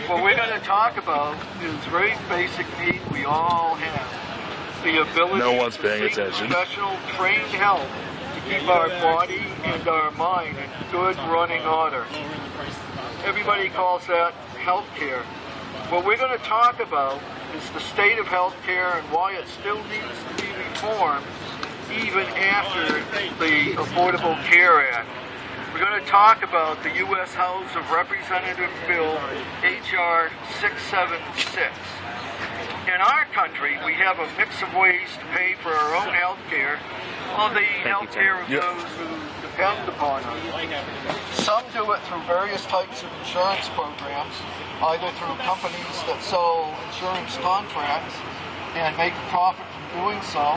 What we're going to talk about is a very basic need we all have. The ability No one's to paying seek attention. professional trained help to keep our body and our mind in good running order. Everybody calls that healthcare. What we're going to talk about is the state of healthcare and why it still needs to be reformed even after the Affordable Care Act. We're going to talk about the U.S. House of Representatives Bill H.R. 676. In our country, we have a mix of ways to pay for our own health care, or the health care of those who depend upon us. Some do it through various types of insurance programs, either through companies that sell insurance contracts and make a profit from doing so.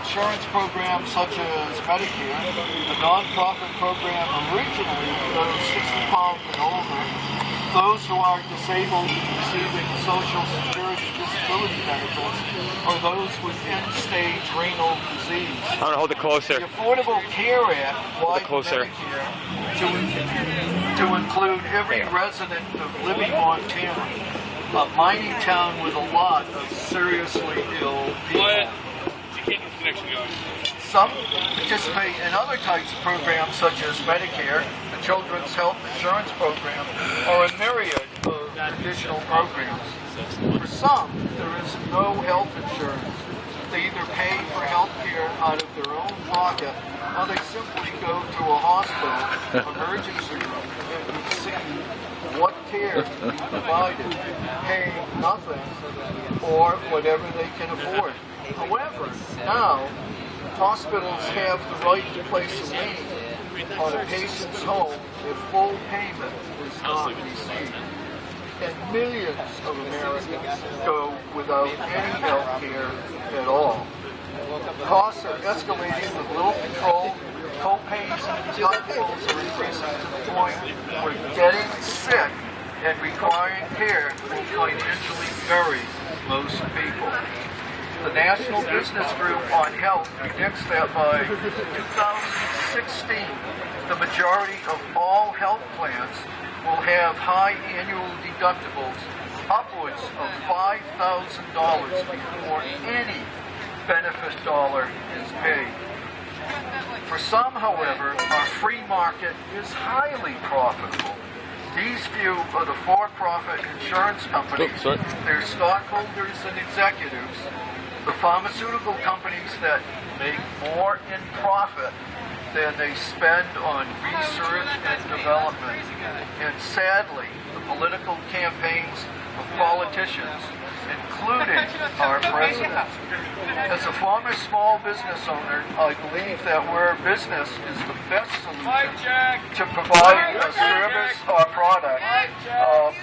Insurance programs such as Medicare, a non-profit program originally for those 65 and older, those who are disabled receiving Social Security disability benefits, or those with end-stage renal disease. I'm going to hold it closer. The Affordable Care Act widened Medicare to include every resident of Libby, Montana, a mining town with a lot of seriously ill people. Some participate in other types of programs such as Medicare, the Children's Health Insurance Program, or a myriad of additional programs. For some, there is no health insurance. They either pay for health care out of their own pocket, or they simply go to a hospital emergency room and see what care can be provided, paying nothing or whatever they can afford. However, now, hospitals have the right to place a lien on a patient's home if full payment is not received. And millions of Americans go without any health care at all. Costs are escalating with little control. Co-pays and deductibles are increasing to the point where getting sick and requiring care will financially bury most people. The National Business Group on Health predicts that by 2016, the majority of all health plans will have high annual deductibles, upwards of $5,000 before any benefit dollar is paid. For some, however, our free market is highly profitable. These few are the for-profit insurance companies, their stockholders and executives, the pharmaceutical companies that make more in profit than they spend on research and development, and sadly, the political campaigns of politicians, including our president. As a former small business owner, I believe that where business is the best solution to provide a service or product,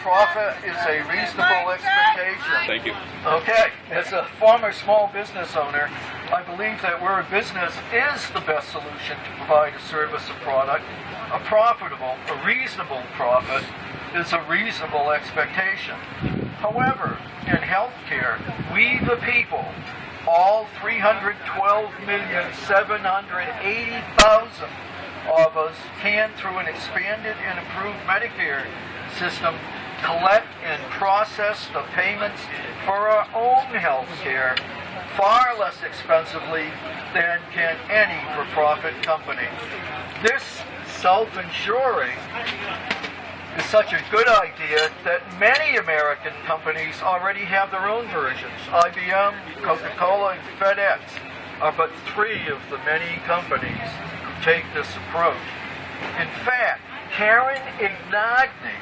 profit is a reasonable expectation. Thank you. Okay, as a former small business owner, I believe that where business is the best solution to provide a service or product, a profitable, a reasonable profit is a reasonable expectation. However, in healthcare, we the people, all 312,780,000 of us can, through an expanded and improved Medicare system, collect and process the payments for our own health care far less expensively than can any for-profit company. This self-insuring is such a good idea that many American companies already have their own versions. IBM, Coca-Cola, and FedEx are but three of the many companies who take this approach. In fact, Karen Ignagni,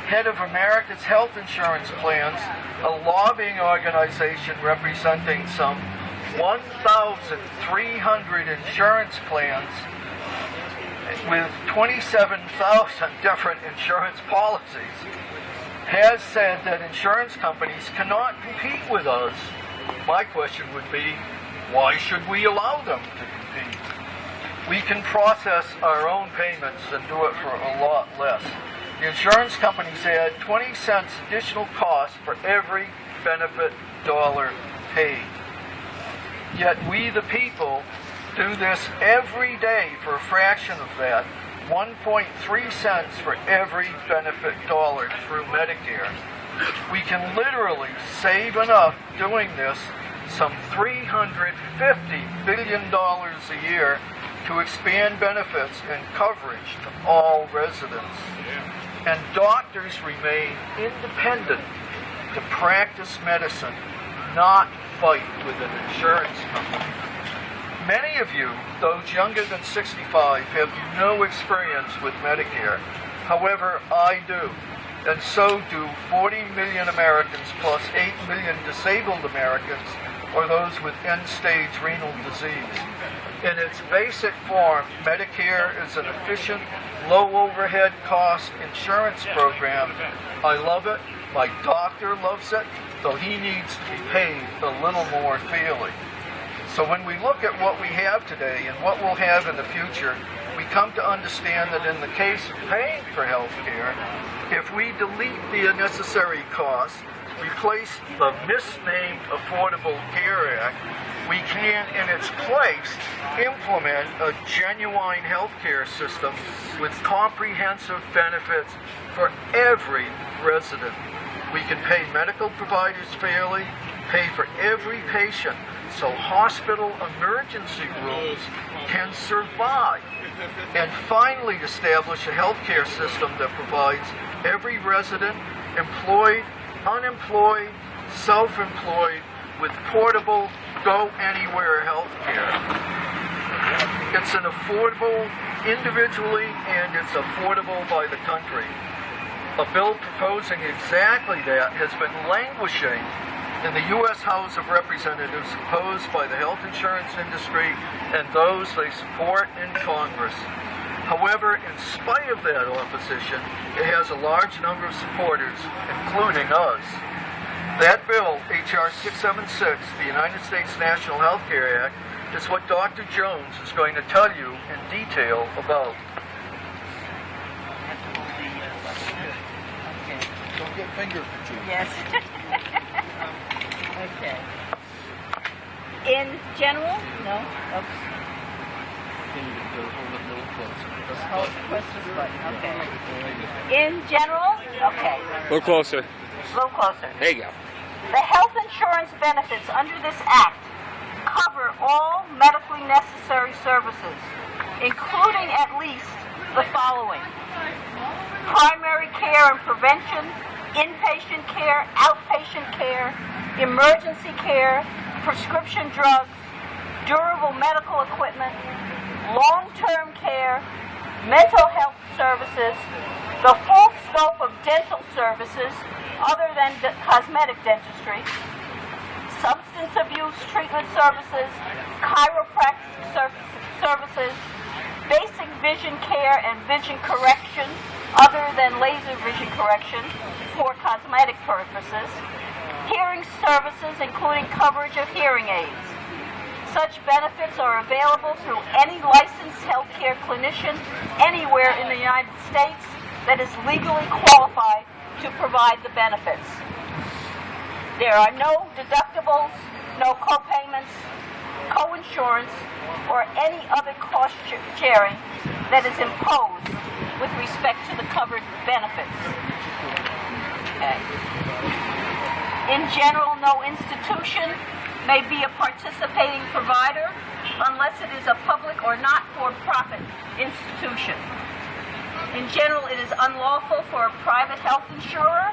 head of America's Health Insurance Plans, a lobbying organization representing some 1,300 insurance plans with 27,000 different insurance policies, has said that insurance companies cannot compete with us. My question would be, why should we allow them to compete? We can process our own payments and do it for a lot less. The insurance companies add 20 cents additional cost for every benefit dollar paid. Yet we, the people, do this every day for a fraction of that, 1.3 cents for every benefit dollar through Medicare. We can literally save enough doing this, some $350 billion a year, to expand benefits and coverage to all residents. And doctors remain independent to practice medicine, not fight with an insurance company. Many of you, those younger than 65, have no experience with Medicare. However, I do. And so do 40 million Americans plus 8 million disabled Americans, or those with end-stage renal disease. In its basic form, Medicare is an efficient, low-overhead cost insurance program. I love it. My doctor loves it, though he needs to be paid a little more fairly. So when we look at what we have today and what we'll have in the future, we come to understand that in the case of paying for health care, if we delete the unnecessary costs, replace the misnamed Affordable Care Act, we can, in its place, implement a genuine health care system with comprehensive benefits for every resident. We can pay medical providers fairly, pay for every patient, so hospital emergency rooms can survive, and finally establish a healthcare system that provides every resident, employed, unemployed, self-employed, with portable, go-anywhere health care. It's an affordable individually, and it's affordable by the country. A bill proposing exactly that has been languishing in the U.S. House of Representatives, opposed by the health insurance industry and those they support in Congress. However, in spite of that opposition, it has a large number of supporters, including us. That bill, H.R. 676, the United States National Health Care Act, is what Dr. Jones is going to tell you in detail about. Don't get finger fatigue. Yes. Okay. In general? No? Oops. Can you hold it a little closer? Press this button. Okay. In general? Okay. A little closer. A little closer. There you go. The health insurance benefits under this act cover all medically necessary services, including at least the following: primary care and prevention, inpatient care, outpatient care, emergency care, prescription drugs, durable medical equipment, long-term care, mental health services, the full scope of dental services other than cosmetic dentistry, substance abuse treatment services, chiropractic services, basic vision care and vision correction other than laser vision correction for cosmetic purposes, hearing services including coverage of hearing aids. Such benefits are available through any licensed healthcare clinician anywhere in the United States that is legally qualified to provide the benefits. There are no deductibles, no co-payments, co-insurance, or any other cost sharing that is imposed with respect to the covered benefits. Okay. In general, no institution may be a participating provider unless it is a public or not-for-profit institution. In general, it is unlawful for a private health insurer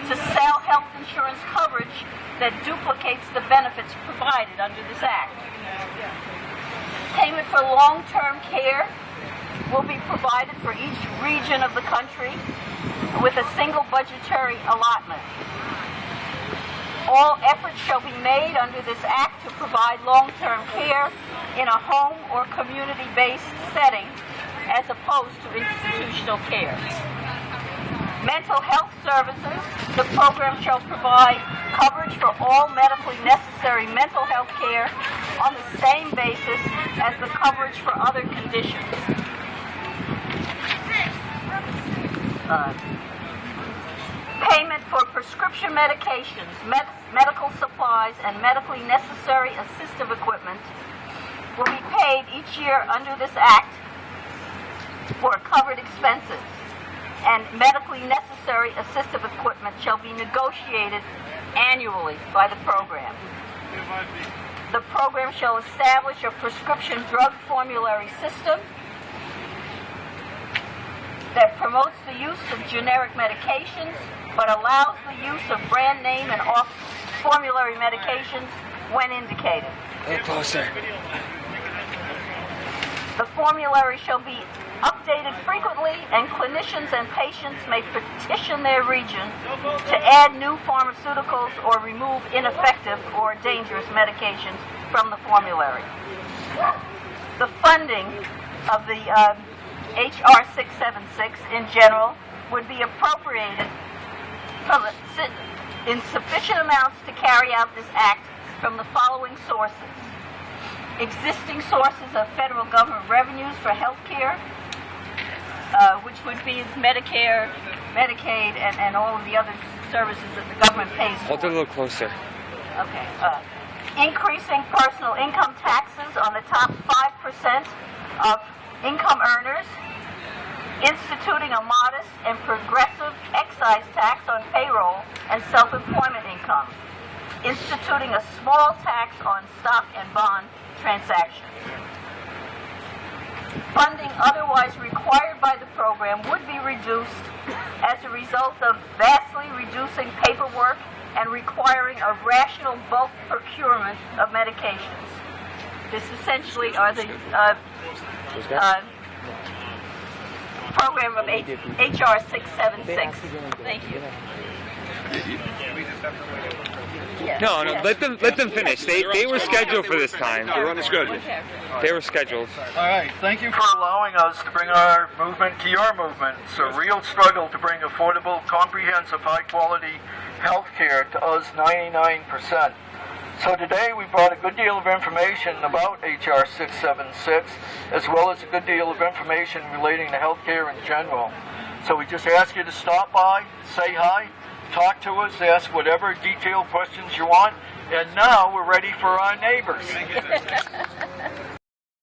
to sell health insurance coverage that duplicates the benefits provided under this act. Payment for long-term care will be provided for each region of the country with a single budgetary allotment. All efforts shall be made under this act to provide long-term care in a home or community-based setting as opposed to institutional care. Mental health services, the program shall provide coverage for all medically necessary mental health care on the same basis as the coverage for other conditions. Payment for prescription medications, medical supplies, and medically necessary assistive equipment will be paid each year under this act for covered expenses. and medically necessary assistive equipment shall be negotiated annually by the program. The program shall establish a prescription drug formulary system that promotes the use of generic medications but allows the use of brand name and off-formulary medications when indicated. A little closer. The formulary shall be updated frequently, and clinicians and patients may petition their region to add new pharmaceuticals or remove ineffective or dangerous medications from the formulary. The funding of the HR 676 in general would be appropriated in sufficient amounts to carry out this act from the following sources: existing sources of federal government revenues for health care, which would be Medicare, Medicaid, and all of the other services that the government pays for. Hold it a little closer. Okay. Increasing personal income taxes on the top 5% of income earners, instituting a modest and progressive excise tax on payroll and self-employment income, instituting a small tax on stock and bond transactions. Funding otherwise required by the program would be reduced as a result of vastly reducing paperwork and requiring a rational bulk procurement of medications. This essentially are the program of HR 676. Thank you. Yeah. No, let them finish. They were scheduled for this time. They're on the schedule. They were scheduled. All right, thank you for allowing us to bring our movement to your movement. It's a real struggle to bring affordable, comprehensive, high-quality health care to us 99%. So today we brought a good deal of information about HR 676, as well as a good deal of information relating to health care in general. So we just ask you to stop by, say hi, talk to us, ask whatever detailed questions you want, and now we're ready for our neighbors.